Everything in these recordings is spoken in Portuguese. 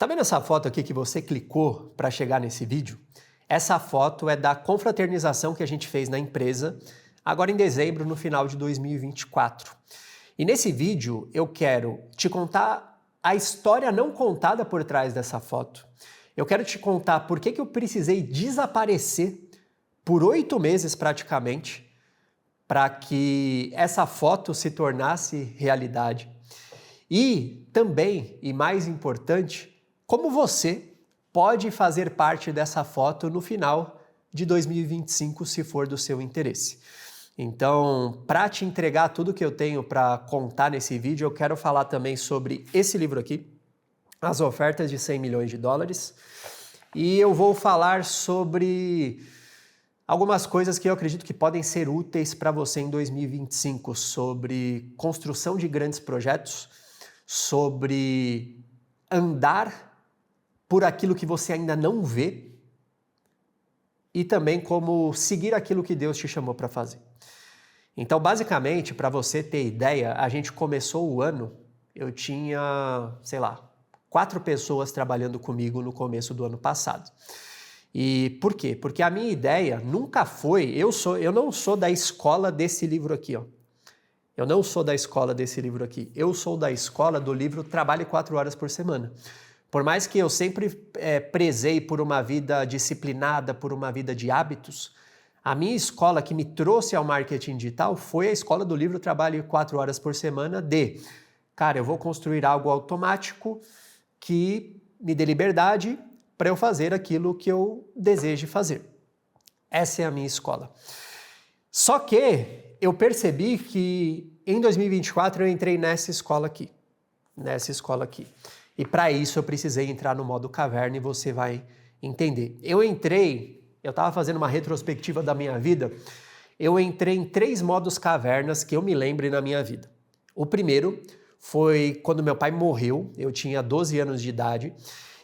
Tá vendo essa foto aqui que você clicou para chegar nesse vídeo? Essa foto é da confraternização que a gente fez na empresa, agora em dezembro, no final de 2024. E nesse vídeo eu quero te contar a história não contada por trás dessa foto. Eu quero te contar por que eu precisei desaparecer por 8 meses praticamente para que essa foto se tornasse realidade. E também, e mais importante, como você pode fazer parte dessa foto no final de 2025, se for do seu interesse. Então, para te entregar tudo que eu tenho para contar nesse vídeo, eu quero falar também sobre esse livro aqui, As Ofertas de 100 milhões de dólares. E eu vou falar sobre algumas coisas que eu acredito que podem ser úteis para você em 2025, sobre construção de grandes projetos, sobre andar por aquilo que você ainda não vê e também como seguir aquilo que Deus te chamou para fazer. Então, basicamente, para você ter ideia, a gente começou o ano, eu tinha, 4 pessoas trabalhando comigo no começo do ano passado. E por quê? Porque a minha ideia nunca foi, eu não sou da escola desse livro aqui, ó. Eu não sou da escola desse livro aqui. Eu sou da escola do livro Trabalhe 4 horas por semana. Por mais que eu sempre prezei por uma vida disciplinada, por uma vida de hábitos, a minha escola que me trouxe ao marketing digital foi a escola do livro Trabalhe 4 horas por semana cara, eu vou construir algo automático que me dê liberdade para eu fazer aquilo que eu desejo fazer. Essa é a minha escola. Só que eu percebi que em 2024 eu entrei nessa escola aqui. E para isso eu precisei entrar no modo caverna e você vai entender. Eu estava fazendo uma retrospectiva da minha vida, eu entrei em 3 modos cavernas que eu me lembre na minha vida. O primeiro foi quando meu pai morreu, eu tinha 12 anos de idade,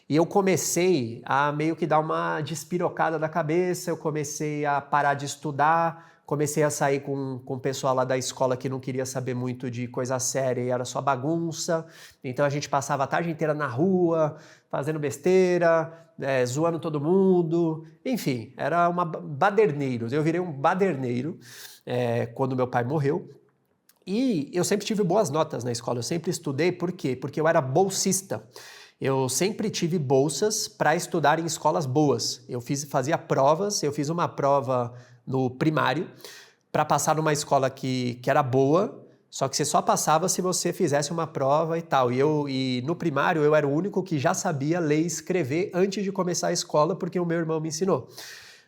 e eu comecei a meio que dar uma despirocada da cabeça, eu comecei a parar de estudar, comecei a sair com o pessoal lá da escola que não queria saber muito de coisa séria e era só bagunça. Então a gente passava a tarde inteira na rua, fazendo besteira, zoando todo mundo. Enfim, era uma baderneiro. Eu virei um baderneiro quando meu pai morreu. E eu sempre tive boas notas na escola, eu sempre estudei. Por quê? Porque eu era bolsista. Eu sempre tive bolsas para estudar em escolas boas. Fazia provas, eu fiz uma prova no primário para passar numa escola que era boa, só que você só passava se você fizesse uma prova e tal. E no primário eu era o único que já sabia ler e escrever antes de começar a escola, porque o meu irmão me ensinou.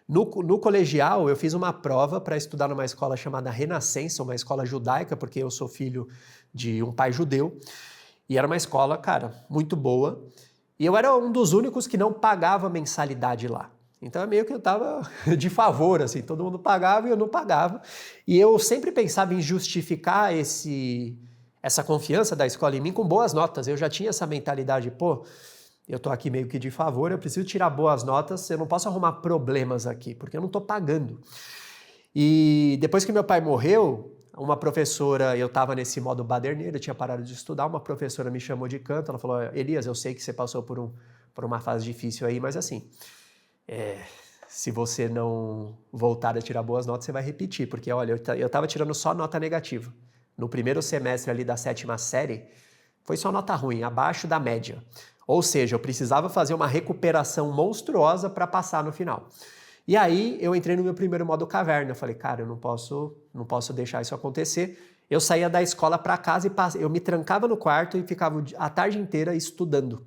No colegial, eu fiz uma prova para estudar numa escola chamada Renascença, uma escola judaica, porque eu sou filho de um pai judeu. E era uma escola, cara, muito boa. E eu era um dos únicos que não pagava mensalidade lá. Então é meio que eu estava de favor, assim, todo mundo pagava e eu não pagava. E eu sempre pensava em justificar essa confiança da escola em mim com boas notas. Eu já tinha essa mentalidade, eu tô aqui meio que de favor, eu preciso tirar boas notas, eu não posso arrumar problemas aqui, porque eu não tô pagando. E depois que meu pai morreu, uma professora, eu estava nesse modo baderneiro, eu tinha parado de estudar, uma professora me chamou de canto, ela falou, Elias, eu sei que você passou por uma fase difícil aí, mas assim, se você não voltar a tirar boas notas, você vai repetir, porque olha, eu estava tirando só nota negativa. No primeiro semestre ali da 7ª série, foi só nota ruim, abaixo da média. Ou seja, eu precisava fazer uma recuperação monstruosa para passar no final. E aí eu entrei no meu primeiro modo caverna. Eu falei, cara, eu não posso deixar isso acontecer. Eu saía da escola para casa e eu me trancava no quarto e ficava a tarde inteira estudando.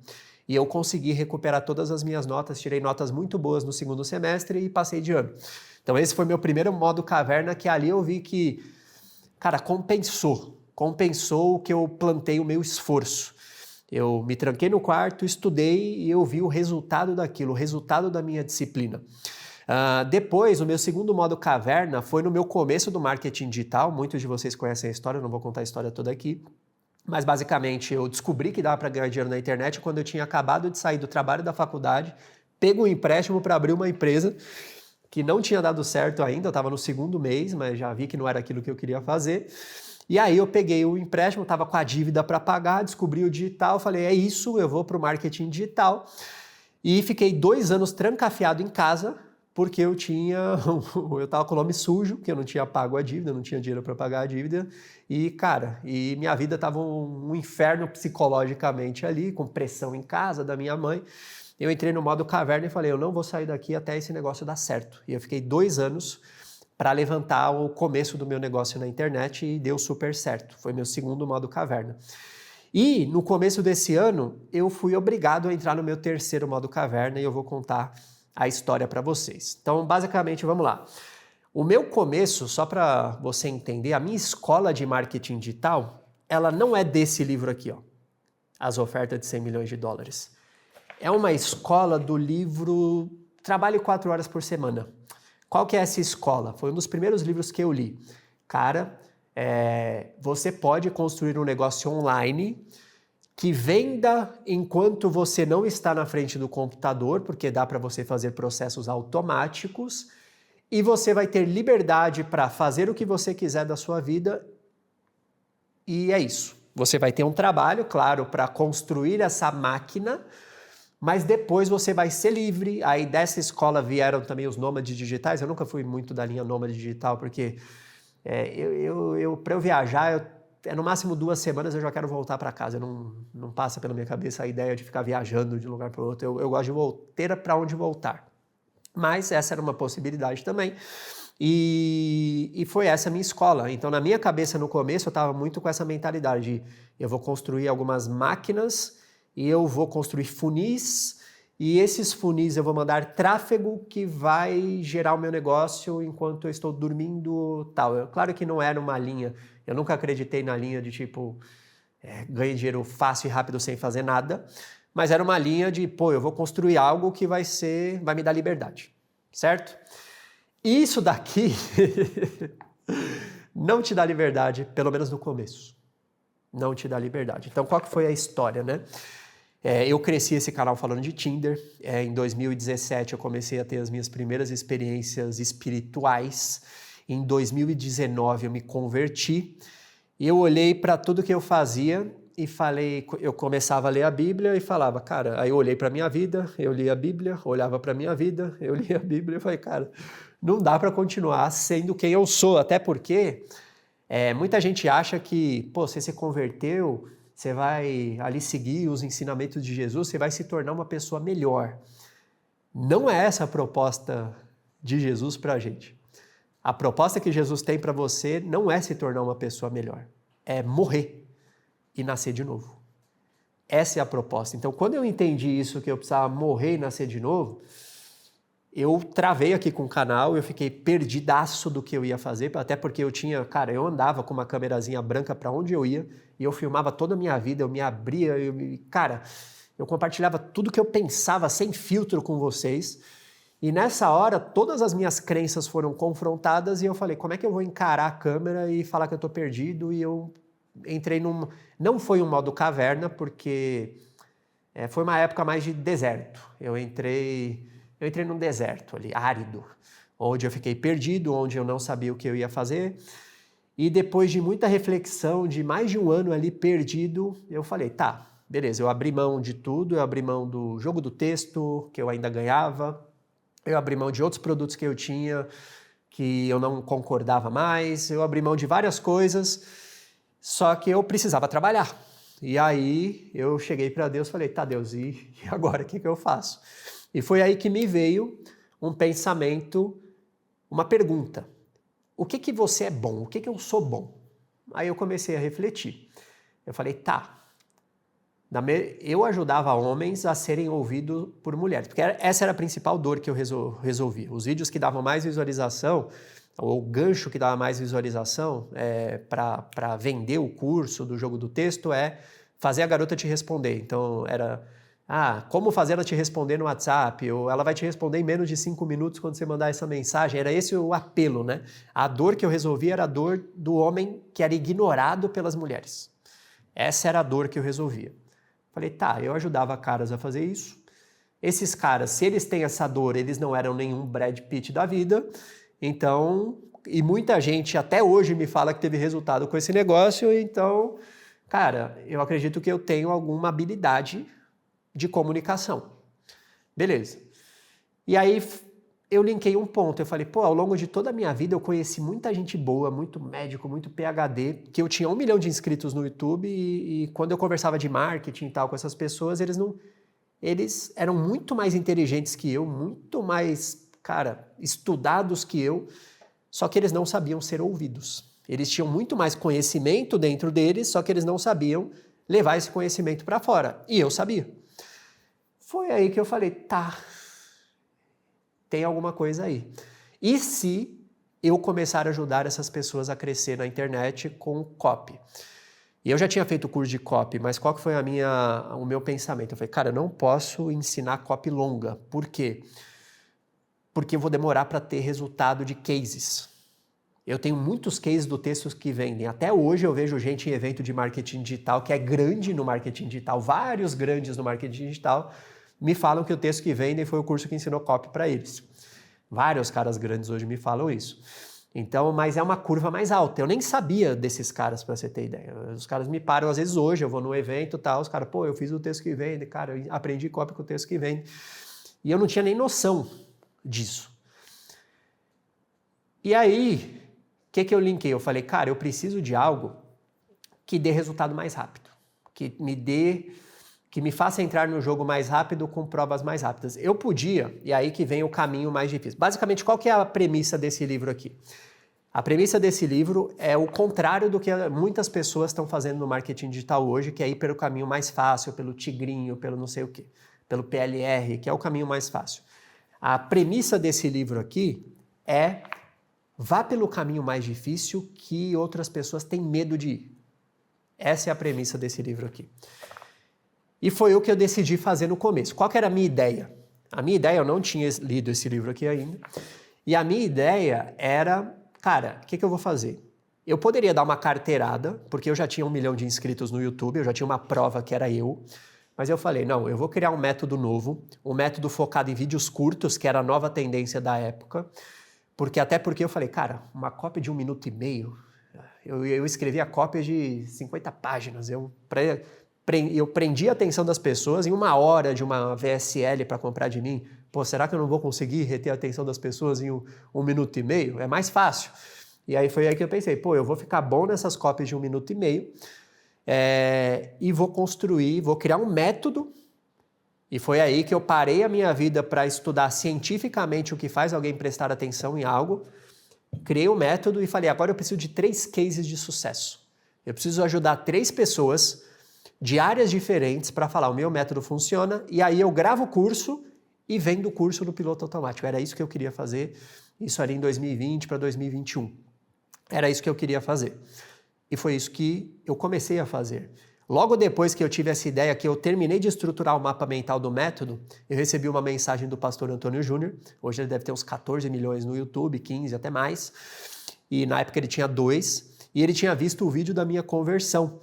E eu consegui recuperar todas as minhas notas, tirei notas muito boas no segundo semestre e passei de ano. Então esse foi meu primeiro modo caverna, que ali eu vi que, cara, compensou o que eu plantei o meu esforço. Eu me tranquei no quarto, estudei e eu vi o resultado daquilo, o resultado da minha disciplina. Depois, o meu segundo modo caverna foi no meu começo do marketing digital. Muitos de vocês conhecem a história, eu não vou contar a história toda aqui. Mas basicamente eu descobri que dava para ganhar dinheiro na internet quando eu tinha acabado de sair do trabalho da faculdade, pego um empréstimo para abrir uma empresa que não tinha dado certo ainda, eu estava no segundo mês, mas já vi que não era aquilo que eu queria fazer. E aí eu peguei o empréstimo, estava com a dívida para pagar, descobri o digital, falei, é isso, eu vou para o marketing digital. E fiquei 2 anos trancafiado em casa, porque eu estava com o nome sujo, que eu não tinha pago a dívida, não tinha dinheiro para pagar a dívida. E, cara, minha vida estava um inferno psicologicamente ali, com pressão em casa da minha mãe. Eu entrei no modo caverna e falei, eu não vou sair daqui até esse negócio dar certo. E eu fiquei 2 anos para levantar o começo do meu negócio na internet e deu super certo. Foi meu segundo modo caverna. E no começo desse ano, eu fui obrigado a entrar no meu terceiro modo caverna e eu vou contar a história para vocês. Então, basicamente, vamos lá. O meu começo, só para você entender, a minha escola de marketing digital, ela não é desse livro aqui, ó, As Ofertas de 100 milhões de dólares. É uma escola do livro Trabalhe 4 horas por semana. Qual que é essa escola? Foi um dos primeiros livros que eu li. Cara, você pode construir um negócio online que venda enquanto você não está na frente do computador, porque dá para você fazer processos automáticos, e você vai ter liberdade para fazer o que você quiser da sua vida, e é isso. Você vai ter um trabalho, claro, para construir essa máquina, mas depois você vai ser livre. Aí dessa escola vieram também os nômades digitais. Eu nunca fui muito da linha nômade digital, porque para eu viajar, no máximo 2 semanas eu já quero voltar para casa. Não passa pela minha cabeça a ideia de ficar viajando de um lugar para o outro. Eu gosto de ter para onde voltar. Mas essa era uma possibilidade também. E foi essa a minha escola. Então, na minha cabeça, no começo, eu estava muito com essa mentalidade de eu vou construir algumas máquinas e eu vou construir funis, e esses funis eu vou mandar tráfego que vai gerar o meu negócio enquanto eu estou dormindo, tal. Claro que não era uma linha, eu nunca acreditei na linha de tipo, ganhe dinheiro fácil e rápido sem fazer nada, mas era uma linha de, eu vou construir algo que vai me dar liberdade, certo? Isso daqui não te dá liberdade, pelo menos no começo. Não te dá liberdade. Então, qual que foi a história, né? Eu cresci esse canal falando de Tinder. Em 2017 eu comecei a ter as minhas primeiras experiências espirituais. Em 2019 eu me converti. E eu olhei para tudo que eu fazia e falei, eu começava a ler a Bíblia e falava, cara, aí eu olhei para a minha vida, eu li a Bíblia, olhava para a minha vida, eu li a Bíblia e falei, cara, não dá para continuar sendo quem eu sou, até porque muita gente acha que, você se converteu, você vai ali seguir os ensinamentos de Jesus, você vai se tornar uma pessoa melhor. Não é essa a proposta de Jesus para a gente. A proposta que Jesus tem para você não é se tornar uma pessoa melhor, é morrer e nascer de novo. Essa é a proposta. Então, quando eu entendi isso, que eu precisava morrer e nascer de novo, eu travei aqui com o canal, eu fiquei perdidaço do que eu ia fazer, até porque eu andava com uma câmerazinha branca para onde eu ia, e eu filmava toda a minha vida, eu me abria, eu compartilhava tudo que eu pensava sem filtro com vocês, e nessa hora todas as minhas crenças foram confrontadas e eu falei, como é que eu vou encarar a câmera e falar que eu tô perdido? E eu entrei não foi um modo caverna, porque foi uma época mais de deserto. Eu entrei num deserto ali, árido, onde eu fiquei perdido, onde eu não sabia o que eu ia fazer. E depois de muita reflexão, de mais de 1 ano ali perdido, eu falei, tá, beleza, eu abri mão de tudo, eu abri mão do jogo do texto, que eu ainda ganhava, eu abri mão de outros produtos que eu tinha, que eu não concordava mais, eu abri mão de várias coisas, só que eu precisava trabalhar. E aí eu cheguei para Deus e falei, tá, Deus, e agora o que eu faço? E foi aí que me veio um pensamento, uma pergunta. O que você é bom? O que eu sou bom? Aí eu comecei a refletir. Eu falei, tá. Eu ajudava homens a serem ouvidos por mulheres, porque essa era a principal dor que eu resolvi. Os vídeos que davam mais visualização, ou o gancho que dava mais visualização para vender o curso do jogo do texto é fazer a garota te responder. Então era, como fazer ela te responder no WhatsApp, ou ela vai te responder em menos de 5 minutos quando você mandar essa mensagem. Era esse o apelo, né? A dor que eu resolvi era a dor do homem que era ignorado pelas mulheres. Essa era a dor que eu resolvia. Falei, tá, eu ajudava caras a fazer isso. Esses caras, se eles têm essa dor, eles não eram nenhum Brad Pitt da vida. Então, e muita gente até hoje me fala que teve resultado com esse negócio, então, cara, eu acredito que eu tenho alguma habilidade de comunicação. Beleza. E aí eu linkei um ponto, eu falei, pô, ao longo de toda a minha vida eu conheci muita gente boa, muito médico, muito PhD, que eu tinha 1 milhão de inscritos no YouTube e quando eu conversava de marketing e tal com essas pessoas, eles eram muito mais inteligentes que eu, muito mais, cara, estudados que eu, só que eles não sabiam ser ouvidos. Eles tinham muito mais conhecimento dentro deles, só que eles não sabiam levar esse conhecimento para fora. E eu sabia. Foi aí que eu falei, tá, tem alguma coisa aí. E se eu começar a ajudar essas pessoas a crescer na internet com copy? E eu já tinha feito o curso de copy, mas qual que foi o meu pensamento? Eu falei, cara, eu não posso ensinar copy longa. Por quê? Porque eu vou demorar para ter resultado de cases. Eu tenho muitos cases do texto que vendem. Até hoje eu vejo gente em evento de marketing digital que é grande no marketing digital, vários grandes no marketing digital, me falam que o texto que vendem foi o curso que ensinou copy para eles. Vários caras grandes hoje me falam isso. Então, mas é uma curva mais alta. Eu nem sabia desses caras, para você ter ideia. Os caras me param, às vezes hoje, eu vou num evento e tal, os caras, pô, eu fiz o texto que vende, cara, eu aprendi copy com o texto que vende. E eu não tinha nem noção disso. E aí, o que eu linkei? Eu falei, cara, eu preciso de algo que dê resultado mais rápido, que me faça entrar no jogo mais rápido com provas mais rápidas. Eu podia, e aí que vem o caminho mais difícil. Basicamente, qual que é a premissa desse livro aqui? A premissa desse livro é o contrário do que muitas pessoas estão fazendo no marketing digital hoje, que é ir pelo caminho mais fácil, pelo tigrinho, pelo não sei o quê, pelo PLR, que é o caminho mais fácil. A premissa desse livro aqui é vá pelo caminho mais difícil que outras pessoas têm medo de ir. Essa é a premissa desse livro aqui. E foi o que eu decidi fazer no começo. Qual que era a minha ideia? A minha ideia, eu não tinha lido esse livro aqui ainda, e a minha ideia era, cara, o que eu vou fazer? Eu poderia dar uma carteirada, porque eu já tinha 1 milhão de inscritos no YouTube, eu já tinha uma prova que era eu, mas eu falei, não, eu vou criar um método novo, um método focado em vídeos curtos, que era a nova tendência da época, até porque eu falei, cara, uma cópia de 1 minuto e meio, eu escrevia cópias de 50 páginas, eu prendi a atenção das pessoas em 1 hora de uma VSL para comprar de mim. Pô, será que eu não vou conseguir reter a atenção das pessoas em 1 minuto e meio? É mais fácil. E aí foi aí que eu pensei, pô, eu vou ficar bom nessas cópias de 1 minuto e meio e vou criar um método. E foi aí que eu parei a minha vida para estudar cientificamente o que faz alguém prestar atenção em algo, criei um método e falei, agora eu preciso de 3 cases de sucesso. Eu preciso ajudar 3 pessoas de áreas diferentes para falar, o meu método funciona, e aí eu gravo o curso e vendo o curso no piloto automático. Era isso que eu queria fazer, isso ali em 2020 para 2021. Era isso que eu queria fazer. E foi isso que eu comecei a fazer. Logo depois que eu tive essa ideia, que eu terminei de estruturar o mapa mental do método, eu recebi uma mensagem do pastor Antônio Júnior, hoje ele deve ter uns 14 milhões no YouTube, 15 até mais, e na época ele tinha 2, e ele tinha visto o vídeo da minha conversão.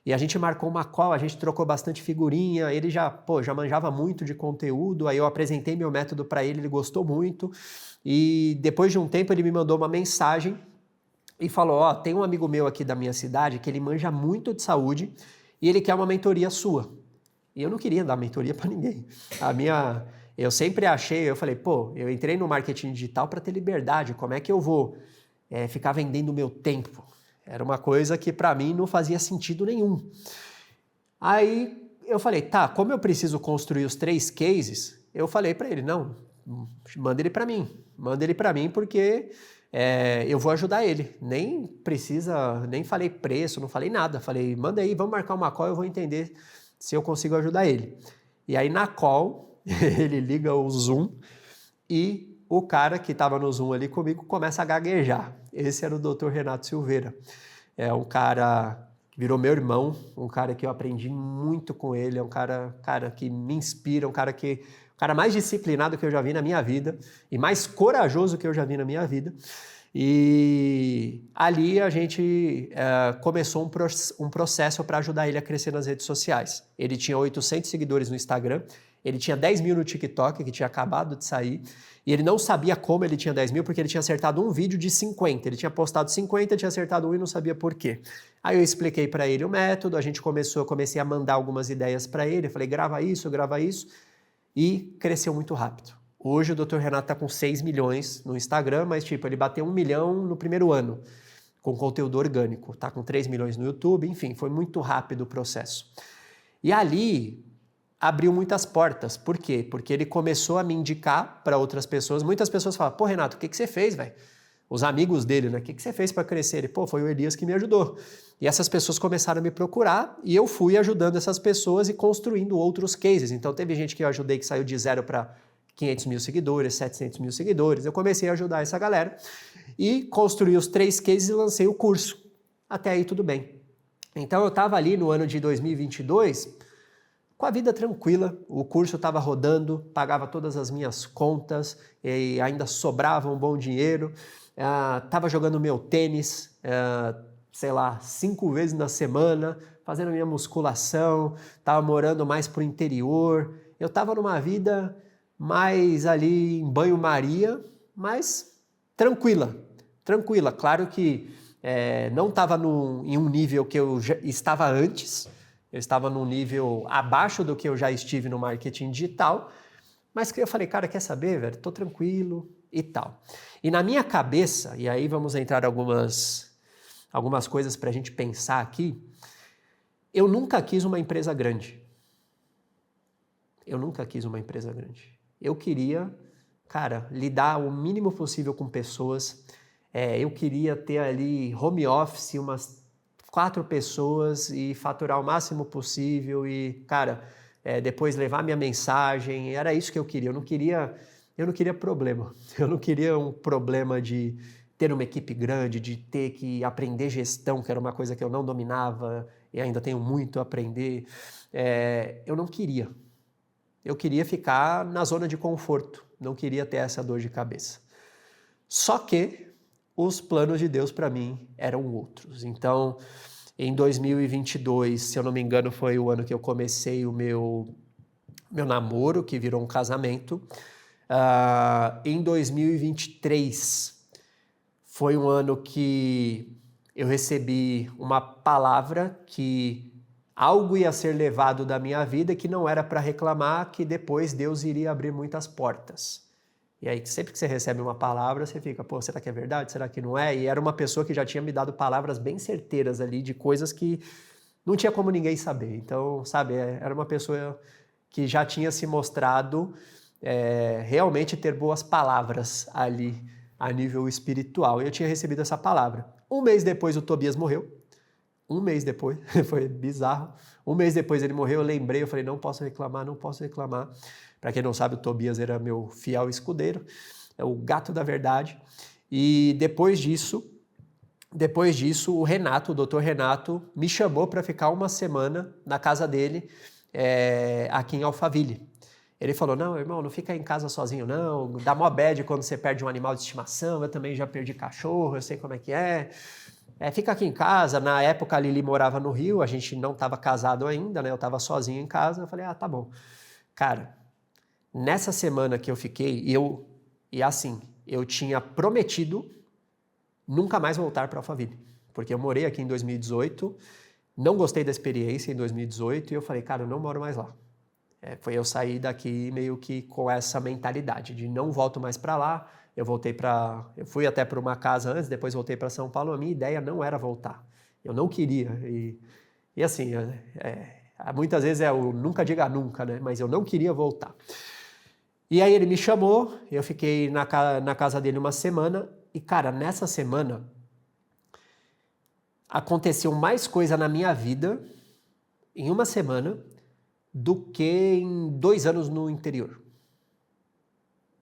E a gente marcou uma call, a gente trocou bastante figurinha, ele já manjava muito de conteúdo, aí eu apresentei meu método para ele, ele gostou muito, e depois de um tempo ele me mandou uma mensagem e falou, ó, tem um amigo meu aqui da minha cidade que ele manja muito de saúde e ele quer uma mentoria sua. E eu não queria dar mentoria para ninguém. Eu sempre achei, eu falei, pô, eu entrei no marketing digital para ter liberdade, como é que eu vou ficar vendendo o meu tempo? Era uma coisa que para mim não fazia sentido nenhum. Aí eu falei, tá, como eu preciso construir os 3 cases, eu falei para ele, não, manda ele para mim porque eu vou ajudar ele. Nem falei preço, não falei nada. Falei, manda aí, vamos marcar uma call, eu vou entender se eu consigo ajudar ele. E aí na call, ele liga o Zoom e o cara que estava no Zoom ali comigo começa a gaguejar. Esse era o Dr. Renato Silveira. É um cara que virou meu irmão, um cara que eu aprendi muito com ele, é um cara que me inspira, o cara mais disciplinado que eu já vi na minha vida e mais corajoso que eu já vi na minha vida. E ali a gente começou um processo para ajudar ele a crescer nas redes sociais. Ele tinha 800 seguidores no Instagram, Ele tinha 10 mil no TikTok, que tinha acabado de sair, e ele não sabia como ele tinha 10 mil, porque ele tinha acertado um vídeo de 50. Ele tinha postado 50, tinha acertado um e não sabia por quê. Aí eu expliquei para ele o método, comecei a mandar algumas ideias para ele, eu falei, grava isso, e cresceu muito rápido. Hoje o Dr. Renato está com 6 milhões no Instagram, mas tipo, ele bateu 1 milhão no primeiro ano, com conteúdo orgânico. Está com 3 milhões no YouTube, enfim, foi muito rápido o processo. E ali abriu muitas portas. Por quê? Porque ele começou a me indicar para outras pessoas. Muitas pessoas falam, pô, Renato, o que você fez, velho? Os amigos dele, né? O que você fez para crescer? Ele, pô, foi o Elias que me ajudou. E essas pessoas começaram a me procurar e eu fui ajudando essas pessoas e construindo outros cases. Então teve gente que eu ajudei que saiu de 0 para 500 mil seguidores, 700 mil seguidores. Eu comecei a ajudar essa galera e construí os 3 cases e lancei o curso. Até aí tudo bem. Então eu estava ali no ano de 2022 com a vida tranquila, o curso estava rodando, pagava todas as minhas contas e ainda sobrava um bom dinheiro. Estava jogando meu tênis, 5 vezes na semana, fazendo minha musculação, estava morando mais pro interior. Eu estava numa vida mais ali em banho-maria, mas tranquila. Claro que não estava em um nível que eu já estava antes, eu estava num nível abaixo do que eu já estive no marketing digital, mas que eu falei, cara, quer saber, velho? Tô tranquilo e tal. E na minha cabeça, e aí vamos entrar algumas coisas para a gente pensar aqui, eu nunca quis uma empresa grande. Eu queria, cara, lidar o mínimo possível com pessoas. Eu queria ter ali home office, umas 4 pessoas e faturar o máximo possível e, cara, depois levar minha mensagem. Era isso que eu queria. Eu não queria problema. Eu não queria um problema de ter uma equipe grande, de ter que aprender gestão, que era uma coisa que eu não dominava e ainda tenho muito a aprender. Eu não queria. Eu queria ficar na zona de conforto. Não queria ter essa dor de cabeça. Só que os planos de Deus para mim eram outros. Então, em 2022, se eu não me engano, foi o ano que eu comecei o meu namoro, que virou um casamento. Em 2023, foi um ano que eu recebi uma palavra que algo ia ser levado da minha vida que não era para reclamar, que depois Deus iria abrir muitas portas. E aí, sempre que você recebe uma palavra, você fica, pô, será que é verdade? Será que não é? E era uma pessoa que já tinha me dado palavras bem certeiras ali de coisas que não tinha como ninguém saber. Então, sabe, era uma pessoa que já tinha se mostrado realmente ter boas palavras ali a nível espiritual. E eu tinha recebido essa palavra. Um mês depois, o Tobias morreu. Um mês depois, foi bizarro. Um mês depois ele morreu, eu lembrei, eu falei, não posso reclamar. Para quem não sabe, o Tobias era meu fiel escudeiro, é o gato da verdade. E depois disso, o Renato, o Dr. Renato, me chamou para ficar uma semana na casa dele, aqui em Alphaville. Ele falou, não, irmão, não fica em casa sozinho, não. Dá mó bad quando você perde um animal de estimação. Eu também já perdi cachorro, eu sei como é que é. Fica aqui em casa. Na época, a Lili morava no Rio, a gente não estava casado ainda, né? Eu estava sozinho em casa. Eu falei, tá bom. Cara, nessa semana que eu fiquei, eu tinha prometido nunca mais voltar para Alphaville, porque eu morei aqui em 2018, não gostei da experiência em 2018 e eu falei, cara, eu não moro mais lá. Foi eu sair daqui meio que com essa mentalidade de não volto mais para lá. Eu fui até para uma casa antes, depois voltei para São Paulo. A minha ideia não era voltar. Eu não queria. E assim, muitas vezes o nunca diga nunca, né? Mas eu não queria voltar. E aí ele me chamou, eu fiquei na casa dele uma semana. E, cara, nessa semana aconteceu mais coisa na minha vida em uma semana do que em 2 anos no interior.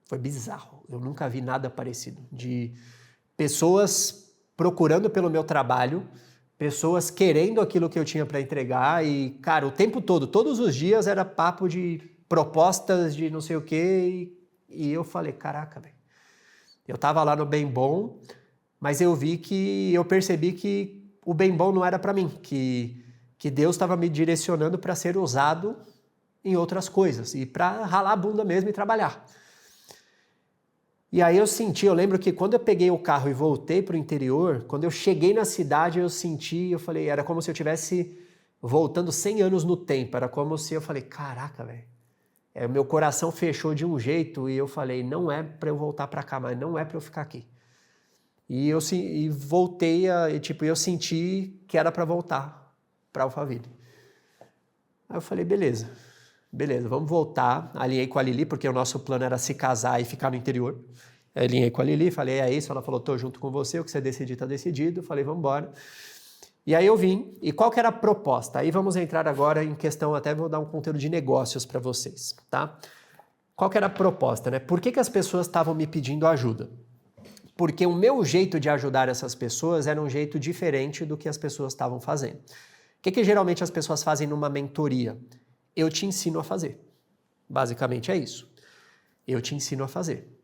Foi bizarro. Eu nunca vi nada parecido. De pessoas procurando pelo meu trabalho, pessoas querendo aquilo que eu tinha para entregar e, cara, o tempo todo, todos os dias era papo de propostas de não sei o quê e eu falei, caraca, velho. Eu tava lá no Bem Bom, mas eu percebi que o Bem Bom não era para mim, que Deus estava me direcionando para ser usado em outras coisas e para ralar a bunda mesmo e trabalhar. E aí eu lembro que quando eu peguei o carro e voltei para o interior, quando eu cheguei na cidade eu falei, era como se eu estivesse voltando 100 anos no tempo, era como se eu falei, caraca, velho, meu coração fechou de um jeito e eu falei, não é para eu voltar para cá, mas não é para eu ficar aqui. E voltei, eu senti que era para voltar para Alphaville. Aí eu falei, beleza, vamos voltar. Alinhei com a Lili, porque o nosso plano era se casar e ficar no interior. Alinhei com a Lili, falei, é isso. Ela falou, tô junto com você, o que você decidir tá decidido. Falei, vamos embora. E aí eu vim. E qual que era a proposta? Aí vamos entrar agora em questão, até vou dar um conteúdo de negócios para vocês, tá? Qual que era a proposta, né? Por que as pessoas estavam me pedindo ajuda? Porque o meu jeito de ajudar essas pessoas era um jeito diferente do que as pessoas estavam fazendo. O que geralmente as pessoas fazem numa mentoria? Eu te ensino a fazer. Basicamente é isso. Eu te ensino a fazer.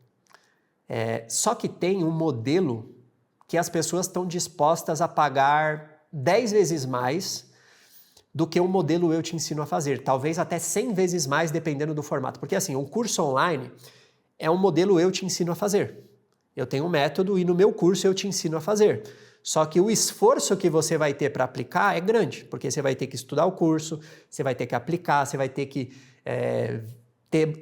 Só que tem um modelo que as pessoas estão dispostas a pagar 10 vezes mais do que o modelo eu te ensino a fazer. Talvez até 100 vezes mais, dependendo do formato. Porque assim, um curso online é um modelo eu te ensino a fazer. Eu tenho um método e no meu curso eu te ensino a fazer. Só que o esforço que você vai ter para aplicar é grande, porque você vai ter que estudar o curso, você vai ter que aplicar, você vai ter que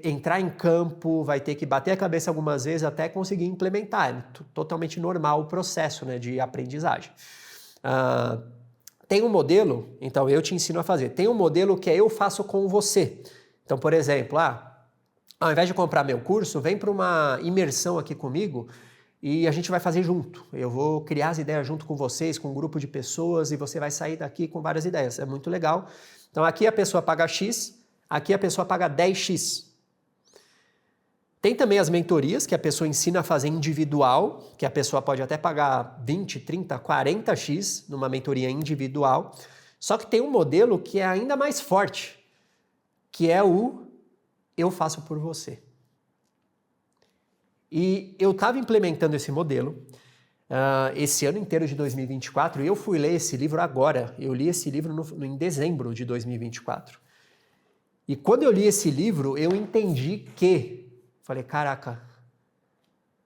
entrar em campo, vai ter que bater a cabeça algumas vezes até conseguir implementar. É totalmente normal o processo, né, de aprendizagem. Tem um modelo, então eu te ensino a fazer. Tem um modelo que eu faço com você. Então, por exemplo, ao invés de comprar meu curso, vem para uma imersão aqui comigo e a gente vai fazer junto. Eu vou criar as ideias junto com vocês, com um grupo de pessoas e você vai sair daqui com várias ideias. É muito legal. Então aqui a pessoa paga X, aqui a pessoa paga 10X. Tem também as mentorias que a pessoa ensina a fazer individual, que a pessoa pode até pagar 20, 30, 40X numa mentoria individual. Só que tem um modelo que é ainda mais forte, que é o eu faço por você. E eu estava implementando esse modelo esse ano inteiro de 2024 e eu fui ler esse livro agora. Eu li esse livro em dezembro de 2024. E quando eu li esse livro, eu entendi falei, caraca,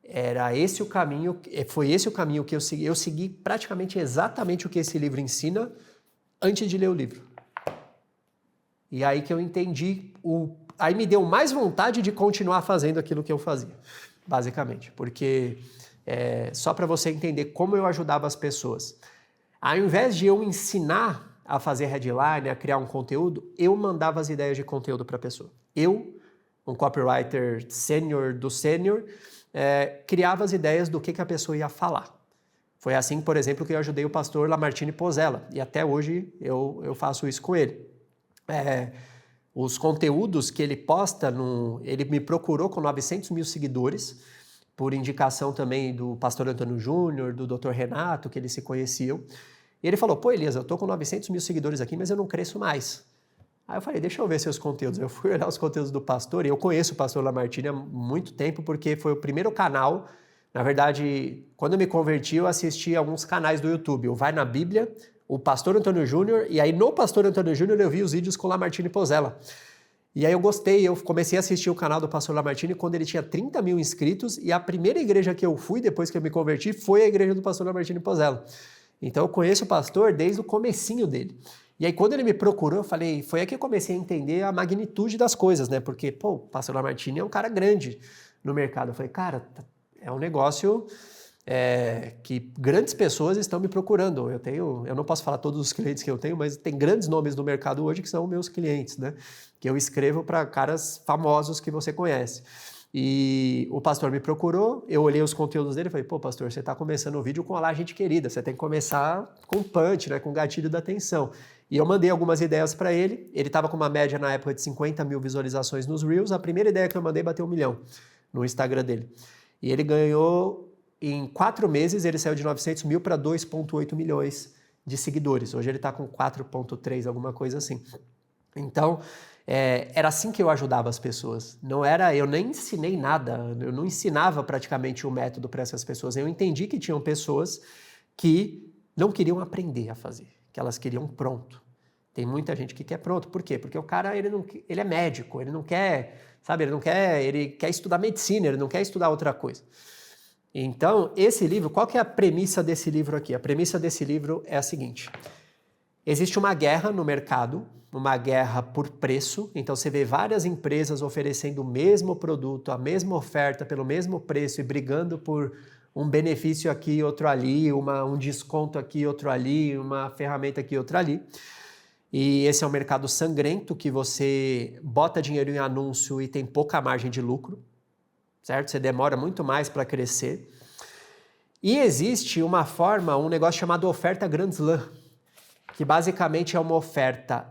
era esse o caminho, foi esse o caminho que eu segui. Eu segui praticamente exatamente o que esse livro ensina antes de ler o livro. E aí que eu entendi, aí me deu mais vontade de continuar fazendo aquilo que eu fazia, basicamente. Porque, só para você entender como eu ajudava as pessoas, ao invés de eu ensinar a fazer headline, a criar um conteúdo, eu mandava as ideias de conteúdo para a pessoa. Eu, um copywriter sênior do sênior, criava as ideias do que a pessoa ia falar. Foi assim, por exemplo, que eu ajudei o pastor Lamartine Pozzella, e até hoje eu faço isso com ele. Os conteúdos que ele posta, ele me procurou com 900 mil seguidores, por indicação também do pastor Antônio Júnior, do Dr. Renato, que eles se conheciam. E ele falou, pô, Elias, eu tô com 900 mil seguidores aqui, mas eu não cresço mais. Aí eu falei, deixa eu ver seus conteúdos. Eu fui olhar os conteúdos do pastor, e eu conheço o pastor Lamartine há muito tempo, porque foi o primeiro canal. Na verdade, quando eu me converti, eu assisti a alguns canais do YouTube. O Vai na Bíblia, o pastor Antônio Júnior, e aí no pastor Antônio Júnior eu vi os vídeos com o Lamartine Pozzella. E aí eu gostei, eu comecei a assistir o canal do pastor Lamartine quando ele tinha 30 mil inscritos, e a primeira igreja que eu fui, depois que eu me converti, foi a igreja do pastor Lamartine Pozzella. Então eu conheço o pastor desde o comecinho dele. E aí quando ele me procurou, eu falei, foi aí que eu comecei a entender a magnitude das coisas, né? Porque, pô, o pastor Lamartine é um cara grande no mercado. Eu falei, cara, é um negócio que grandes pessoas estão me procurando. Eu não posso falar todos os clientes que eu tenho, mas tem grandes nomes no mercado hoje que são meus clientes, né? Que eu escrevo para caras famosos que você conhece. E o pastor me procurou, eu olhei os conteúdos dele e falei, pô, pastor, você está começando o vídeo com Olá, gente querida, você tem que começar com punch, né, com gatilho da atenção. E eu mandei algumas ideias para ele estava com uma média na época de 50 mil visualizações nos Reels, a primeira ideia que eu mandei bateu 1 milhão no Instagram dele. E ele ganhou, em 4 meses, ele saiu de 900 mil para 2,8 milhões de seguidores. Hoje ele está com 4,3, alguma coisa assim. Então, era assim que eu ajudava as pessoas. Eu nem ensinei nada, eu não ensinava praticamente o método para essas pessoas. Eu entendi que tinham pessoas que não queriam aprender a fazer, que elas queriam pronto. Tem muita gente que quer pronto. Por quê? Porque o cara, ele é médico, ele não quer, sabe, ele quer estudar medicina, ele não quer estudar outra coisa. Então, esse livro, qual que é a premissa desse livro aqui? A premissa desse livro é a seguinte: existe uma guerra no mercado, uma guerra por preço, então você vê várias empresas oferecendo o mesmo produto, a mesma oferta pelo mesmo preço e brigando por um benefício aqui, outro ali, um desconto aqui, outro ali, uma ferramenta aqui, outra ali. E esse é um mercado sangrento que você bota dinheiro em anúncio e tem pouca margem de lucro, certo? Você demora muito mais para crescer. E existe uma forma, um negócio chamado oferta Grand Slam, que basicamente é uma oferta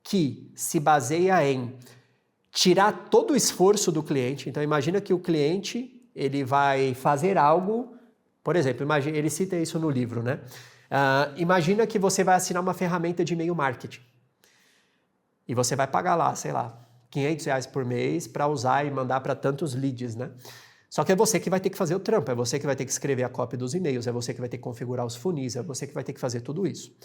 que se baseia em tirar todo o esforço do cliente. Então imagina que o cliente ele vai fazer algo, por exemplo, ele cita isso no livro, né? Imagina que você vai assinar uma ferramenta de e-mail marketing e você vai pagar lá, sei lá, R$500 por mês para usar e mandar para tantos leads, né? Só que é você que vai ter que fazer o trampo, é você que vai ter que escrever a cópia dos e-mails, é você que vai ter que configurar os funis, é você que vai ter que fazer tudo isso.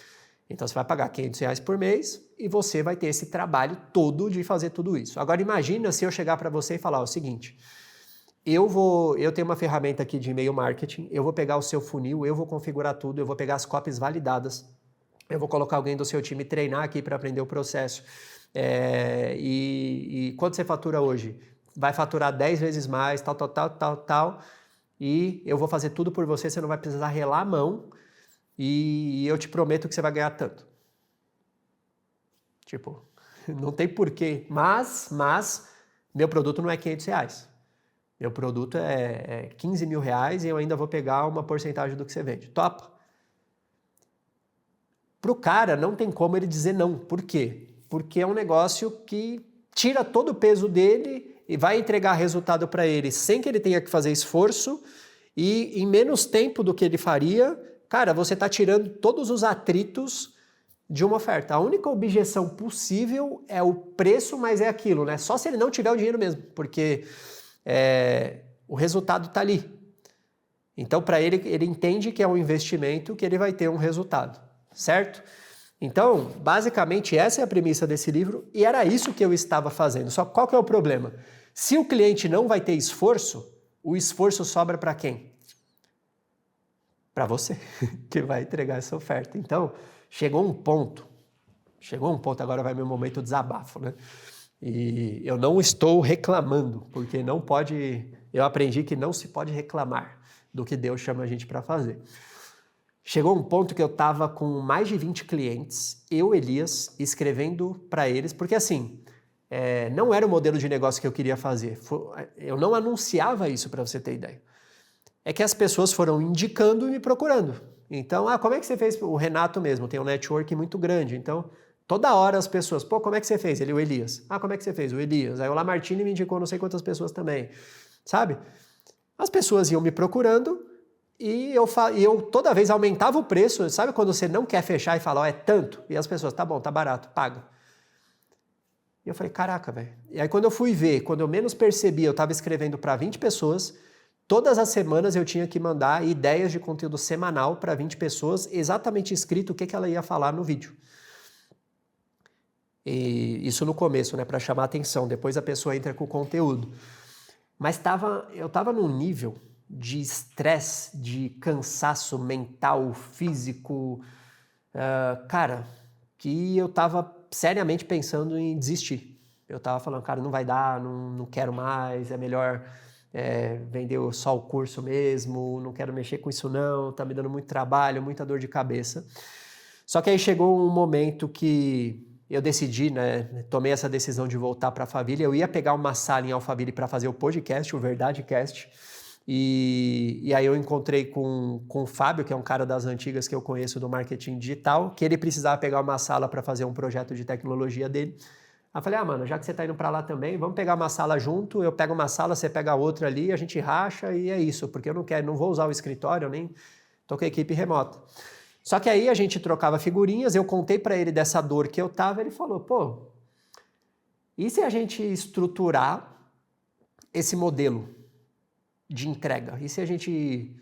Então você vai pagar R$500 por mês e você vai ter esse trabalho todo de fazer tudo isso. Agora imagina se eu chegar para você e falar o seguinte: eu tenho uma ferramenta aqui de e-mail marketing, eu vou pegar o seu funil, eu vou configurar tudo, eu vou pegar as cópias validadas, eu vou colocar alguém do seu time treinar aqui para aprender o processo. E quanto você fatura hoje? Vai faturar 10 vezes mais, tal, e eu vou fazer tudo por você, você não vai precisar relar a mão, e eu te prometo que você vai ganhar tanto. Tipo, não tem porquê, mas meu produto não é R$500. Meu produto é R$15 mil e eu ainda vou pegar uma porcentagem do que você vende. Topa? Pro cara não tem como ele dizer não. Por quê? Porque é um negócio que tira todo o peso dele e vai entregar resultado para ele sem que ele tenha que fazer esforço e em menos tempo do que ele faria. Cara, você está tirando todos os atritos de uma oferta. A única objeção possível é o preço, mas é aquilo, né? Só se ele não tiver o dinheiro mesmo, porque o resultado está ali. Então, para ele entende que é um investimento que ele vai ter um resultado, certo? Então, basicamente, essa é a premissa desse livro e era isso que eu estava fazendo. Só qual que é o problema? Se o cliente não vai ter esforço, o esforço sobra para quem? Para você, que vai entregar essa oferta. Então, chegou um ponto, agora vai meu momento desabafo, né? E eu não estou reclamando, porque não pode, eu aprendi que não se pode reclamar do que Deus chama a gente para fazer. Chegou um ponto que eu estava com mais de 20 clientes, eu, Elias, escrevendo para eles, porque assim, não era o modelo de negócio que eu queria fazer. Eu não anunciava isso, para você ter ideia. É que as pessoas foram indicando e me procurando. Então, como é que você fez? O Renato mesmo tem um network muito grande, então toda hora as pessoas, como é que você fez? Ele, o Elias. Como é que você fez? O Elias. Aí o Lamartine me indicou não sei quantas pessoas também, sabe? As pessoas iam me procurando e eu toda vez aumentava o preço, sabe quando você não quer fechar e fala, é tanto? E as pessoas, tá bom, tá barato, paga. E eu falei, caraca, velho. E aí quando eu fui ver, quando eu menos percebi, eu estava escrevendo para 20 pessoas, todas as semanas eu tinha que mandar ideias de conteúdo semanal para 20 pessoas, exatamente escrito o que ela ia falar no vídeo. E isso no começo, né, para chamar atenção, depois a pessoa entra com o conteúdo. Mas eu estava num nível de estresse, de cansaço mental, físico, cara, que eu estava seriamente pensando em desistir. Eu estava falando, cara, não vai dar, não quero mais, é melhor vender só o curso mesmo, não quero mexer com isso não, tá me dando muito trabalho, muita dor de cabeça. Só que aí chegou um momento que eu decidi, né, tomei essa decisão de voltar para a família. Eu ia pegar uma sala em Alphaville para fazer o podcast, o VerdadeCast, e aí eu encontrei com o Fábio, que é um cara das antigas que eu conheço do marketing digital, que ele precisava pegar uma sala para fazer um projeto de tecnologia dele. Aí eu falei, mano, já que você tá indo para lá também, vamos pegar uma sala junto, eu pego uma sala, você pega outra ali, a gente racha e é isso, porque eu não vou usar o escritório, eu nem tô com a equipe remota. Só que aí a gente trocava figurinhas, eu contei para ele dessa dor que eu tava, ele falou, e se a gente estruturar esse modelo de entrega? E se a gente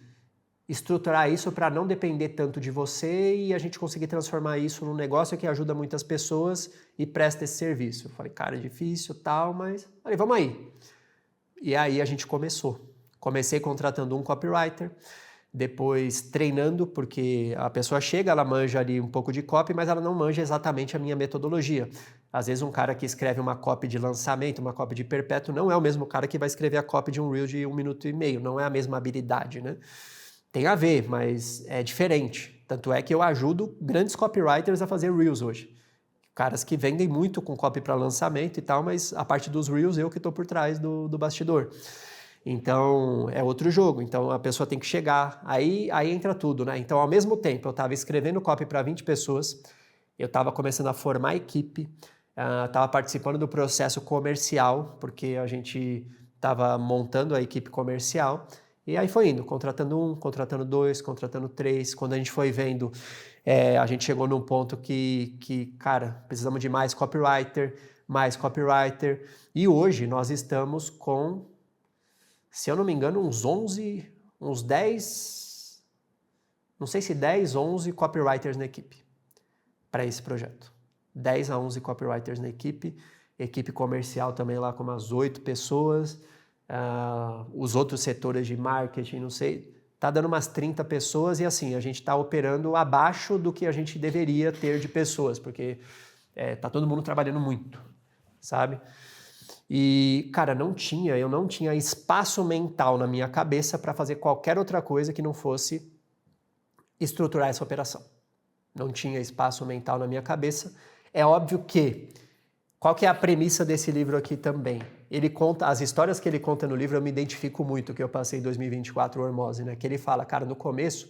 estruturar isso para não depender tanto de você e a gente conseguir transformar isso num negócio que ajuda muitas pessoas e presta esse serviço. Eu falei, cara, é difícil tal, mas falei, vamos aí. E aí a gente começou. Comecei contratando um copywriter, depois treinando, porque a pessoa chega, ela manja ali um pouco de copy, mas ela não manja exatamente a minha metodologia. Às vezes um cara que escreve uma copy de lançamento, uma copy de perpétuo, não é o mesmo cara que vai escrever a copy de um Reel de 1 minuto e meio, não é a mesma habilidade, né? Tem a ver, mas é diferente. Tanto é que eu ajudo grandes copywriters a fazer Reels hoje. Caras que vendem muito com copy para lançamento e tal, mas a parte dos Reels eu que estou por trás do bastidor. Então, é outro jogo. Então, a pessoa tem que chegar. Aí entra tudo, né? Então, ao mesmo tempo, eu estava escrevendo copy para 20 pessoas, eu estava começando a formar a equipe, estava participando do processo comercial, porque a gente estava montando a equipe comercial, e aí foi indo, contratando um, contratando dois, contratando três. Quando a gente foi vendo, a gente chegou num ponto que, cara, precisamos de mais copywriter, e hoje nós estamos com, se eu não me engano, uns 10, não sei se 10, 11 copywriters na equipe para esse projeto. 10 a 11 copywriters na equipe comercial também lá com umas 8 pessoas, os outros setores de marketing, não sei, tá dando umas 30 pessoas e assim, a gente está operando abaixo do que a gente deveria ter de pessoas, porque tá todo mundo trabalhando muito, sabe? E, cara, eu não tinha espaço mental na minha cabeça para fazer qualquer outra coisa que não fosse estruturar essa operação. Não tinha espaço mental na minha cabeça. É óbvio que, qual que é a premissa desse livro aqui também? Ele conta, as histórias que ele conta no livro, eu me identifico muito, que eu passei em 2024, o Hormose, né? Que ele fala, cara, no começo,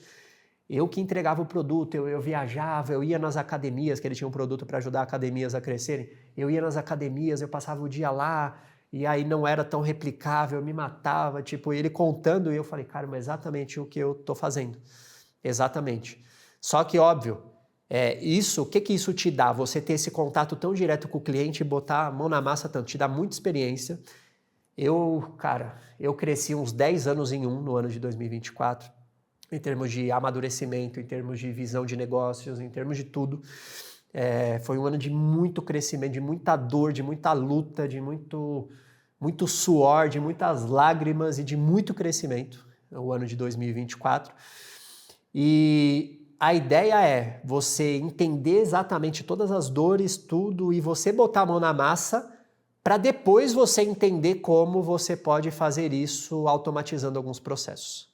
eu que entregava o produto, eu viajava, eu ia nas academias, que ele tinha um produto para ajudar academias a crescerem, eu ia nas academias, eu passava o dia lá, e aí não era tão replicável, eu me matava, tipo, ele contando, e eu falei, cara, mas exatamente o que eu tô fazendo. Exatamente. Só que, óbvio, o que isso te dá? Você ter esse contato tão direto com o cliente e botar a mão na massa tanto, te dá muita experiência. Eu cresci uns 10 anos em no ano de 2024, em termos de amadurecimento, em termos de visão de negócios, em termos de tudo. Foi um ano de muito crescimento, de muita dor, de muita luta, de muito suor, de muitas lágrimas e de muito crescimento, o ano de 2024. E a ideia é você entender exatamente todas as dores, tudo, e você botar a mão na massa para depois você entender como você pode fazer isso automatizando alguns processos.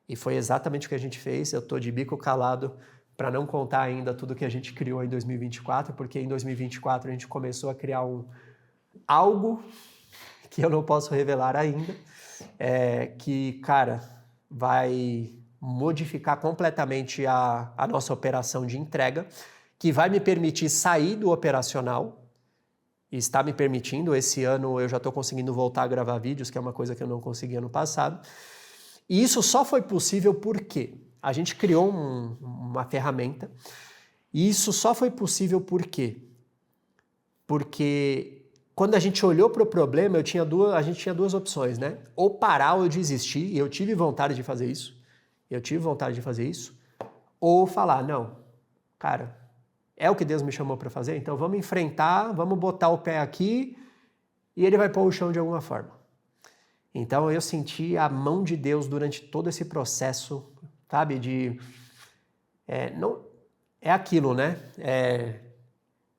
E foi exatamente o que a gente fez. Eu estou de bico calado para não contar ainda tudo que a gente criou em 2024, porque em 2024 a gente começou a criar algo que eu não posso revelar ainda, que, cara, vai modificar completamente a nossa operação de entrega, que vai me permitir sair do operacional, e está me permitindo. Esse ano eu já estou conseguindo voltar a gravar vídeos, que é uma coisa que eu não consegui ano passado. E isso só foi possível porque a gente criou uma ferramenta, e isso só foi possível por quê? Porque quando a gente olhou para o problema, a gente tinha duas opções, né? Ou parar ou desistir, e eu tive vontade de fazer isso, ou falar, não, cara, é o que Deus me chamou para fazer, então vamos enfrentar, vamos botar o pé aqui e ele vai pôr o chão de alguma forma. Então eu senti a mão de Deus durante todo esse processo, sabe, não, é aquilo, né?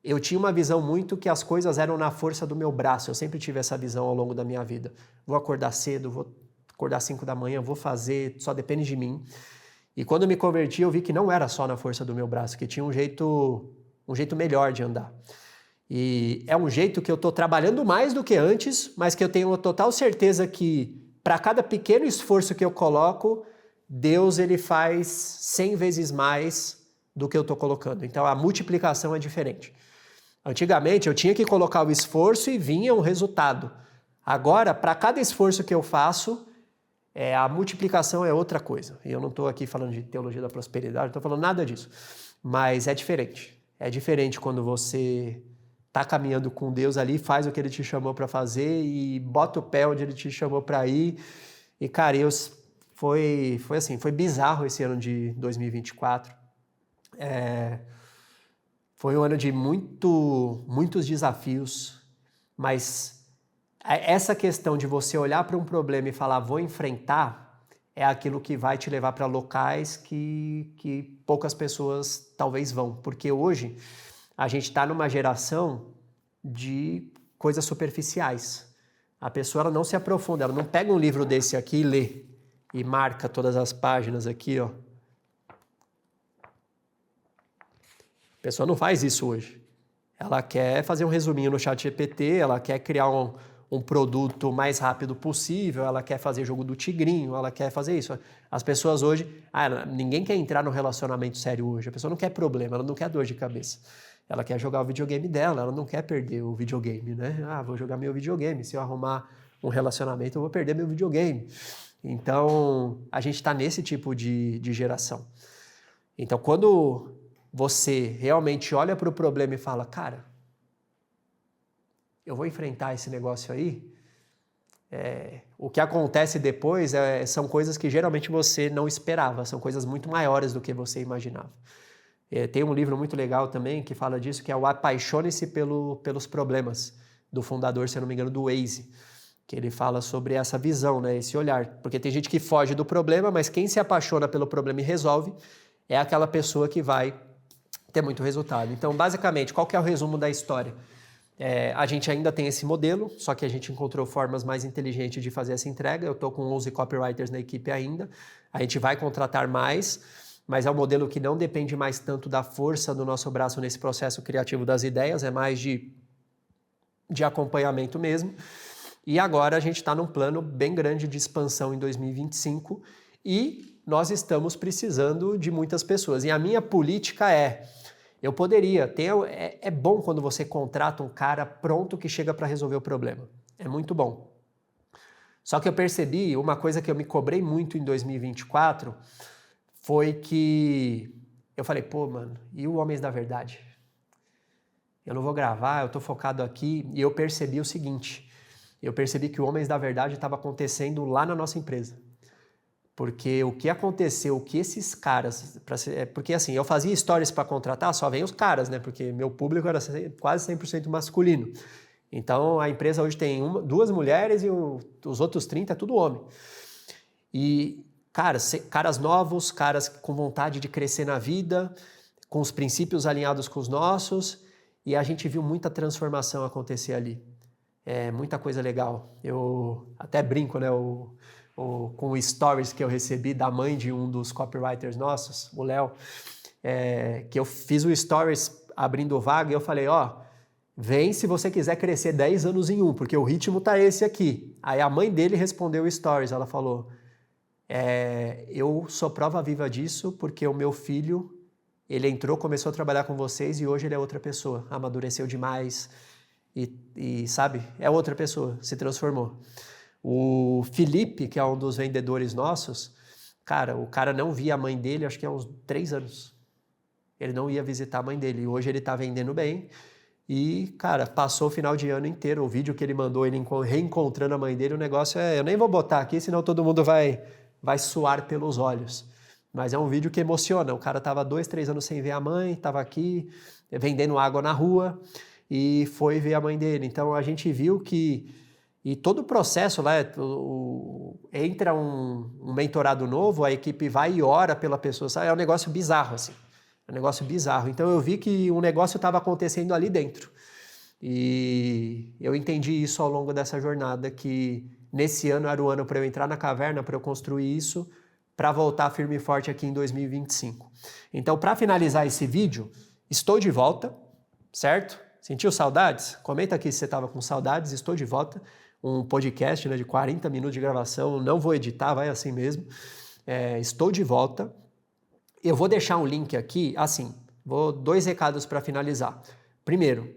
Eu tinha uma visão muito que as coisas eram na força do meu braço, eu sempre tive essa visão ao longo da minha vida. Vou acordar cedo, vou acordar às 5 da manhã, vou fazer, só depende de mim. E quando eu me converti, eu vi que não era só na força do meu braço, que tinha um jeito melhor de andar. E é um jeito que eu estou trabalhando mais do que antes, mas que eu tenho total certeza que para cada pequeno esforço que eu coloco, Deus ele faz 100 vezes mais do que eu estou colocando. Então a multiplicação é diferente. Antigamente eu tinha que colocar o esforço e vinha um resultado. Agora, para cada esforço que eu faço, a multiplicação é outra coisa. E eu não estou aqui falando de teologia da prosperidade, não estou falando nada disso. Mas é diferente. É diferente quando você está caminhando com Deus ali, faz o que Ele te chamou para fazer e bota o pé onde Ele te chamou para ir. E, cara, foi bizarro esse ano de 2024. Foi um ano de muitos desafios, mas essa questão de você olhar para um problema e falar, vou enfrentar, é aquilo que vai te levar para locais que poucas pessoas talvez vão. Porque hoje a gente está numa geração de coisas superficiais. A pessoa ela não se aprofunda, ela não pega um livro desse aqui e lê, e marca todas as páginas aqui, ó. A pessoa não faz isso hoje. Ela quer fazer um resuminho no ChatGPT, ela quer criar um produto mais rápido possível, ela quer fazer jogo do tigrinho, ela quer fazer isso. As pessoas hoje... ninguém quer entrar num relacionamento sério hoje. A pessoa não quer problema, ela não quer dor de cabeça. Ela quer jogar o videogame dela, ela não quer perder o videogame, né? Vou jogar meu videogame. Se eu arrumar um relacionamento, eu vou perder meu videogame. Então, a gente está nesse tipo de geração. Então, quando você realmente olha para o problema e fala, cara, eu vou enfrentar esse negócio aí, o que acontece depois são coisas que geralmente você não esperava, são coisas muito maiores do que você imaginava. Tem um livro muito legal também que fala disso, que é o Apaixone-se pelos Problemas, do fundador, se eu não me engano, do Waze, que ele fala sobre essa visão, né, esse olhar. Porque tem gente que foge do problema, mas quem se apaixona pelo problema e resolve é aquela pessoa que vai ter muito resultado. Então, basicamente, qual que é o resumo da história? A gente ainda tem esse modelo, só que a gente encontrou formas mais inteligentes de fazer essa entrega. Eu estou com 11 copywriters na equipe ainda. A gente vai contratar mais, mas é um modelo que não depende mais tanto da força do nosso braço nesse processo criativo das ideias, é mais de acompanhamento mesmo. E agora a gente está num plano bem grande de expansão em 2025 e nós estamos precisando de muitas pessoas. E a minha política eu poderia ter... É bom quando você contrata um cara pronto que chega para resolver o problema. É muito bom. Só que eu percebi uma coisa que eu me cobrei muito em 2024, foi que eu falei, pô, mano, e o Homens da Verdade? Eu não vou gravar, eu tô focado aqui, e eu percebi o seguinte, eu percebi que o Homens da Verdade estava acontecendo lá na nossa empresa. Porque o que aconteceu, o que esses caras... Porque assim, eu fazia stories para contratar, só vem os caras, né? Porque meu público era quase 100% masculino. Então a empresa hoje tem duas mulheres e os outros 30 é tudo homem. E caras novos, caras com vontade de crescer na vida, com os princípios alinhados com os nossos, e a gente viu muita transformação acontecer ali. Muita coisa legal. Eu até brinco, né? Com o stories que eu recebi da mãe de um dos copywriters nossos, o Léo, que eu fiz o stories abrindo vaga e eu falei, vem se você quiser crescer 10 anos em um, porque o ritmo tá esse aqui. Aí a mãe dele respondeu o stories, ela falou, eu sou prova viva disso porque o meu filho, ele entrou, começou a trabalhar com vocês e hoje ele é outra pessoa, amadureceu demais e sabe, é outra pessoa, se transformou. O Felipe, que é um dos vendedores nossos, cara, o cara não via a mãe dele, acho que há uns 3 anos. Ele não ia visitar a mãe dele. Hoje ele tá vendendo bem. E, cara, passou o final de ano inteiro. O vídeo que ele mandou, ele reencontrando a mãe dele, o negócio eu nem vou botar aqui, senão todo mundo vai suar pelos olhos. Mas é um vídeo que emociona. O cara tava 2, 3 anos sem ver a mãe, tava aqui vendendo água na rua e foi ver a mãe dele. Então a gente viu que... E todo o processo lá, entra um mentorado novo, a equipe vai e ora pela pessoa, sabe? É um negócio bizarro, assim. É um negócio bizarro. Então eu vi que um negócio estava acontecendo ali dentro. E eu entendi isso ao longo dessa jornada, que nesse ano era o ano para eu entrar na caverna, para eu construir isso, para voltar firme e forte aqui em 2025. Então, para finalizar esse vídeo, estou de volta, certo? Sentiu saudades? Comenta aqui se você estava com saudades, estou de volta. Um podcast, né, de 40 minutos de gravação, não vou editar, vai assim mesmo. Estou de volta. Eu vou deixar um link aqui, assim, 2 recados para finalizar. Primeiro,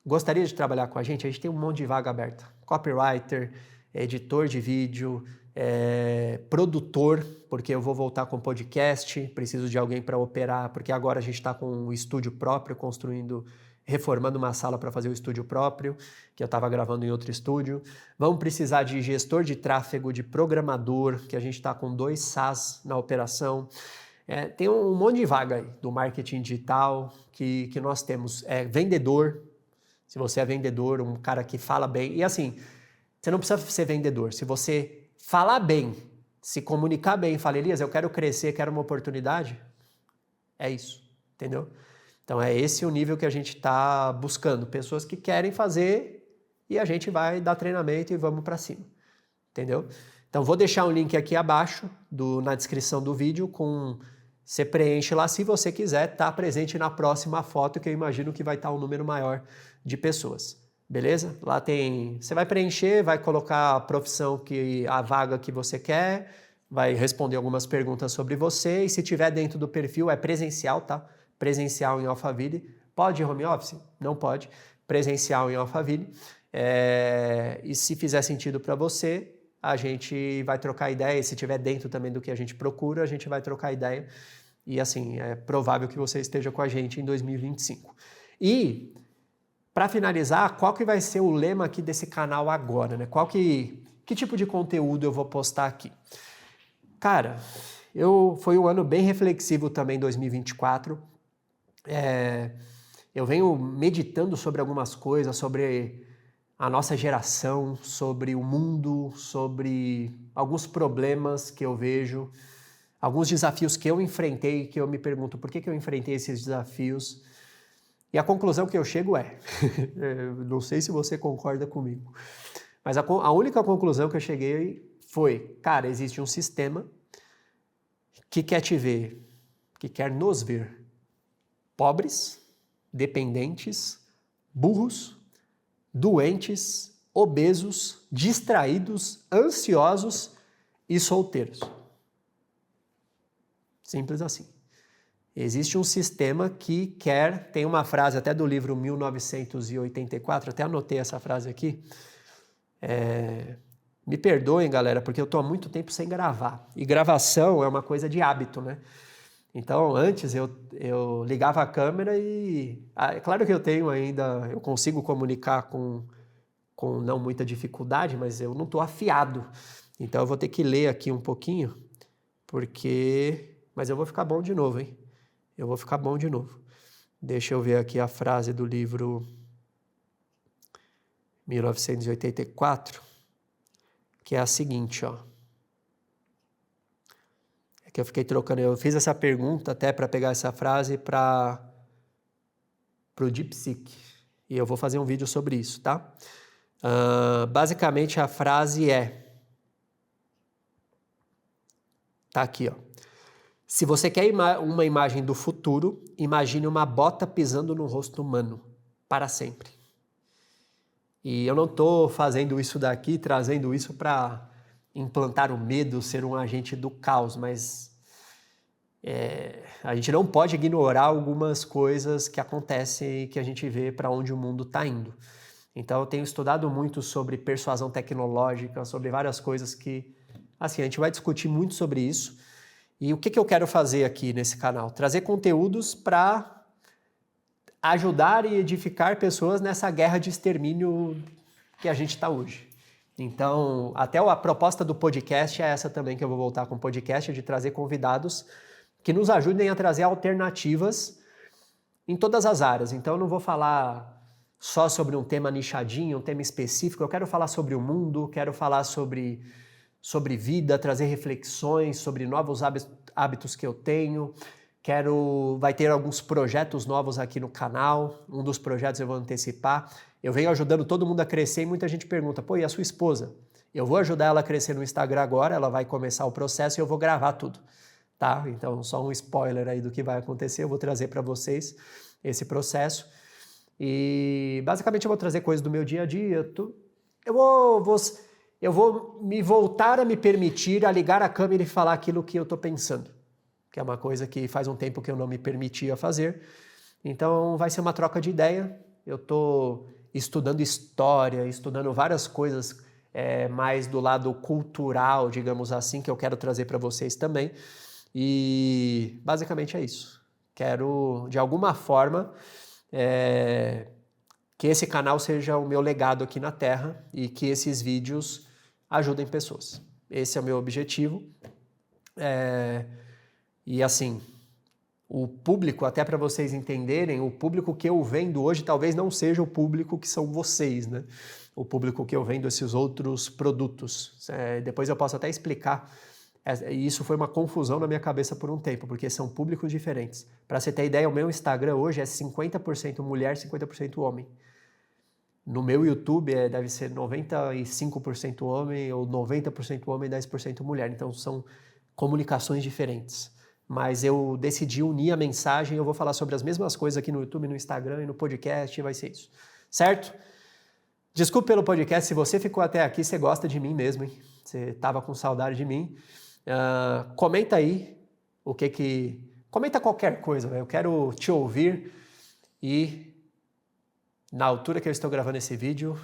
gostaria de trabalhar com a gente? A gente tem um monte de vaga aberta. Copywriter, editor de vídeo, produtor, porque eu vou voltar com podcast, preciso de alguém para operar, porque agora a gente está com um estúdio próprio, construindo reformando uma sala para fazer o estúdio próprio, que eu estava gravando em outro estúdio. Vamos precisar de gestor de tráfego, de programador, que a gente está com 2 SaaS na operação. Tem um monte de vaga aí do marketing digital que nós temos. Vendedor, se você é vendedor, um cara que fala bem. E assim, você não precisa ser vendedor. Se você falar bem, se comunicar bem, falar, Elias, eu quero crescer, quero uma oportunidade, é isso, entendeu? Então é esse o nível que a gente está buscando. Pessoas que querem fazer e a gente vai dar treinamento e vamos para cima, entendeu? Então vou deixar um link aqui abaixo na descrição do vídeo com... Você preenche lá, se você quiser, tá presente na próxima foto, que eu imagino que vai estar um número maior de pessoas. Beleza? Lá tem... Você vai preencher, vai colocar a profissão, a vaga que você quer, vai responder algumas perguntas sobre você, e se tiver dentro do perfil, é presencial, tá? Presencial em Alphaville. Pode home office? Não pode. Presencial em Alphaville. E se fizer sentido para você, a gente vai trocar ideia, e se tiver dentro também do que a gente procura, a gente vai trocar ideia. E assim, é provável que você esteja com a gente em 2025. E, para finalizar, qual que vai ser o lema aqui desse canal agora, né? Que tipo de conteúdo eu vou postar aqui? Cara, foi um ano bem reflexivo também, 2024. Eu venho meditando sobre algumas coisas, sobre a nossa geração, sobre o mundo, sobre alguns problemas que eu vejo, alguns desafios que eu enfrentei, que eu me pergunto por que eu enfrentei esses desafios. E a conclusão que eu chego não sei se você concorda comigo, mas a única conclusão que eu cheguei foi, cara, existe um sistema que quer te ver, que quer nos ver pobres, dependentes, burros, doentes, obesos, distraídos, ansiosos e solteiros. Simples assim. Existe um sistema que tem uma frase até do livro 1984, até anotei essa frase aqui. Me perdoem, galera, porque eu estou há muito tempo sem gravar. E gravação é uma coisa de hábito, né? Então, antes eu ligava a câmera e... É claro que eu consigo comunicar com não muita dificuldade, mas eu não estou afiado. Então, eu vou ter que ler aqui um pouquinho, mas eu vou ficar bom de novo, hein? Eu vou ficar bom de novo. Deixa eu ver aqui a frase do livro 1984, que é a seguinte, ó. Que eu fiquei trocando, eu fiz essa pergunta até para pegar essa frase para o DeepSeek, e eu vou fazer um vídeo sobre isso, tá? Basicamente a frase tá aqui, ó. Se você quer uma imagem do futuro, imagine uma bota pisando no rosto humano, para sempre. E eu não estou fazendo isso daqui, trazendo isso para implantar o medo, ser um agente do caos, mas a gente não pode ignorar algumas coisas que acontecem e que a gente vê para onde o mundo está indo. Então eu tenho estudado muito sobre persuasão tecnológica, sobre várias coisas que, assim, a gente vai discutir muito sobre isso. E o que eu quero fazer aqui nesse canal? Trazer conteúdos para ajudar e edificar pessoas nessa guerra de extermínio que a gente está hoje. Então, até a proposta do podcast é essa também, que eu vou voltar com o podcast, de trazer convidados que nos ajudem a trazer alternativas em todas as áreas. Então, eu não vou falar só sobre um tema nichadinho, um tema específico, eu quero falar sobre o mundo, quero falar sobre vida, trazer reflexões sobre novos hábitos que eu tenho. Vai ter alguns projetos novos aqui no canal, um dos projetos eu vou antecipar. Eu venho ajudando todo mundo a crescer e muita gente pergunta, pô, e a sua esposa? Eu vou ajudar ela a crescer no Instagram agora, ela vai começar o processo e eu vou gravar tudo, tá? Então, só um spoiler aí do que vai acontecer, eu vou trazer para vocês esse processo. E, basicamente, eu vou trazer coisas do meu dia a dia. Eu vou me voltar a me permitir a ligar a câmera e falar aquilo que eu estou pensando, que é uma coisa que faz um tempo que eu não me permitia fazer. Então, vai ser uma troca de ideia. Eu estou estudando história, estudando várias coisas mais do lado cultural, digamos assim, que eu quero trazer para vocês também. E, basicamente, é isso. Quero, de alguma forma, que esse canal seja o meu legado aqui na Terra e que esses vídeos ajudem pessoas. Esse é o meu objetivo. E assim, o público, até para vocês entenderem, o público que eu vendo hoje talvez não seja o público que são vocês, né? O público que eu vendo esses outros produtos. Depois eu posso até explicar. Isso foi uma confusão na minha cabeça por um tempo, porque são públicos diferentes. Para você ter ideia, o meu Instagram hoje é 50% mulher, 50% homem. No meu YouTube deve ser 95% homem ou 90% homem e 10% mulher. Então são comunicações diferentes. Mas eu decidi unir a mensagem, eu vou falar sobre as mesmas coisas aqui no YouTube, no Instagram e no podcast, e vai ser isso. Certo? Desculpe pelo podcast, se você ficou até aqui, você gosta de mim mesmo, hein? Você estava com saudade de mim. Comenta aí comenta qualquer coisa, né? Eu quero te ouvir e na altura que eu estou gravando esse vídeo,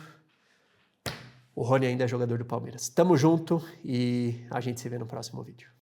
o Rony ainda é jogador do Palmeiras. Tamo junto e a gente se vê no próximo vídeo.